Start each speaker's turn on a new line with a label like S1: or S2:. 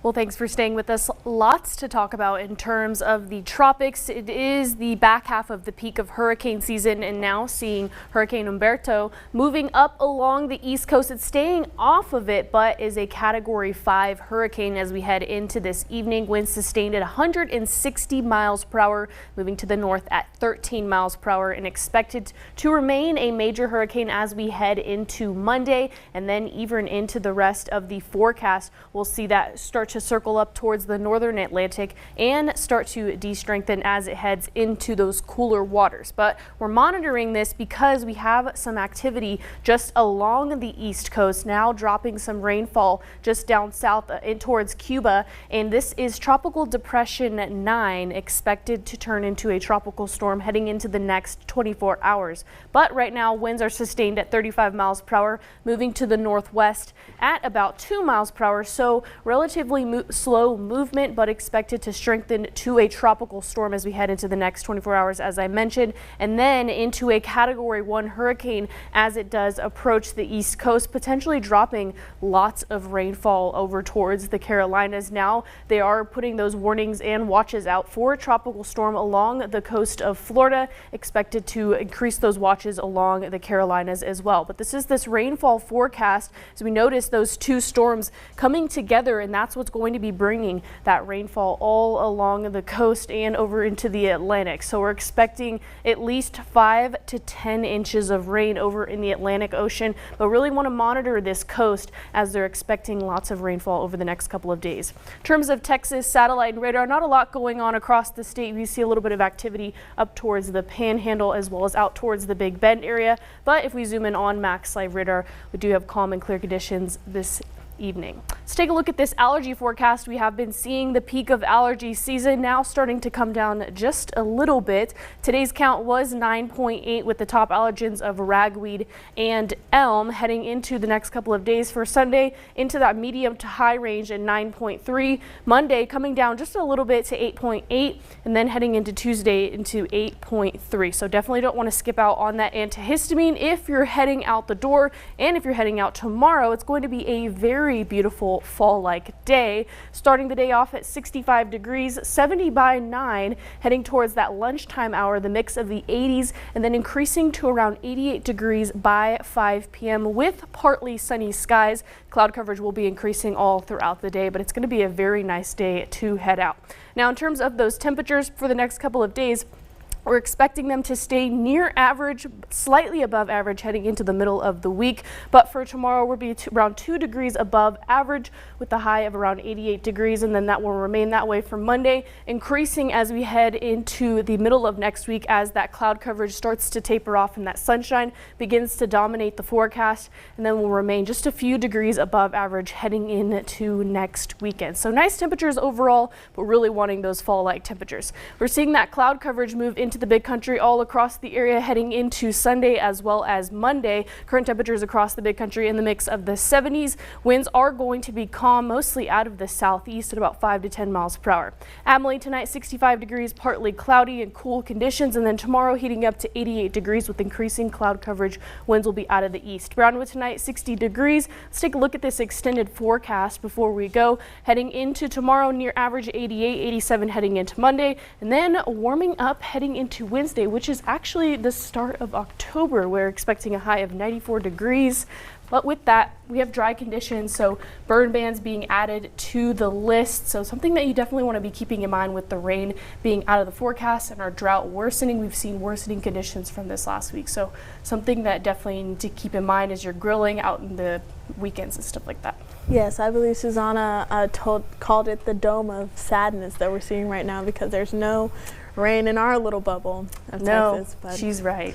S1: Well, thanks for staying with us. Lots to talk about in terms of the tropics. It is the back half of the peak of hurricane season, and now seeing Hurricane Humberto moving up along the east coast. It's staying off of it, but is a Category 5 hurricane as we head into this evening. Winds sustained at 160 miles per hour, moving to the north at 13 miles per hour, and expected to remain a major hurricane as we head into Monday, and then even into the rest of the forecast. We'll see that start to circle up towards the northern Atlantic and start to de-strengthen as it heads into those cooler waters. But we're monitoring this because we have some activity just along the east coast, now dropping some rainfall just down south in towards Cuba. And this is Tropical Depression 9, expected to turn into a tropical storm heading into the next 24 hours. But right now winds are sustained at 35 miles per hour, moving to the northwest at about 2 miles per hour. So relatively slow movement, but expected to strengthen to a tropical storm as we head into the next 24 hours, as I mentioned, and then into a Category 1 hurricane as it does approach the east coast, potentially dropping lots of rainfall over towards the Carolinas. Now they are putting those warnings and watches out for a tropical storm along the coast of Florida, expected to increase those watches along the Carolinas as well. But this is this rainfall forecast as we notice those two storms coming together, and that's what's going to be bringing that rainfall all along the coast and over into the Atlantic. So we're expecting at least 5 to 10 inches of rain over in the Atlantic Ocean, but really want to monitor this coast as they're expecting lots of rainfall over the next couple of days. In terms of Texas satellite and radar, not a lot going on across the state. We see a little bit of activity up towards the Panhandle as well as out towards the Big Bend area. But if we zoom in on Max Live radar, we do have calm and clear conditions this evening. Let's take a look at this allergy forecast. We have been seeing the peak of allergy season now starting to come down just a little bit. Today's count was 9.8 with the top allergens of ragweed and elm. Heading into the next couple of days for Sunday into that medium to high range at 9.3. Monday coming down just a little bit to 8.8, and then heading into Tuesday into 8.3. So definitely don't want to skip out on that antihistamine if you're heading out the door. And if you're heading out tomorrow, it's going to be a very beautiful fall-like day, starting the day off at 65 degrees, 70 by 9, heading towards that lunchtime hour, the mix of the 80s, and then increasing to around 88 degrees by 5 p.m. with partly sunny skies. Cloud coverage will be increasing all throughout the day, but it's going to be a very nice day to head out. Now, in terms of those temperatures for the next couple of days, we're expecting them to stay near average, slightly above average heading into the middle of the week. But for tomorrow, we'll be around 2 degrees above average with a high of around 88 degrees. And then that will remain that way for Monday, increasing as we head into the middle of next week as that cloud coverage starts to taper off and that sunshine begins to dominate the forecast. And then will remain just a few degrees above average heading into next weekend. So nice temperatures overall, but really wanting those fall-like temperatures. We're seeing that cloud coverage move into the big country all across the area heading into Sunday as well as Monday. Current temperatures across the big country in the mix of the 70s. Winds are going to be calm, mostly out of the southeast at about 5 to 10 miles per hour. Adelaide tonight 65 degrees, partly cloudy and cool conditions, and then tomorrow heating up to 88 degrees with increasing cloud coverage. Winds will be out of the east. Brownwood tonight 60 degrees. Let's take a look at this extended forecast before we go. Heading into tomorrow near average 88, 87 heading into Monday, and then warming up heading into Wednesday, which is actually the start of October. We're expecting a high of 94 degrees. But with that, we have dry conditions, so burn bans being added to the list. So something that you definitely want to be keeping in mind with the rain being out of the forecast and our drought worsening. We've seen worsening conditions from this last week. So something that definitely you need to keep in mind as you're grilling out in the weekends and stuff like that.
S2: Yes, I believe Susanna called it the dome of sadness that we're seeing right now because there's no rain in our little bubble of Texas.
S1: No, she's right.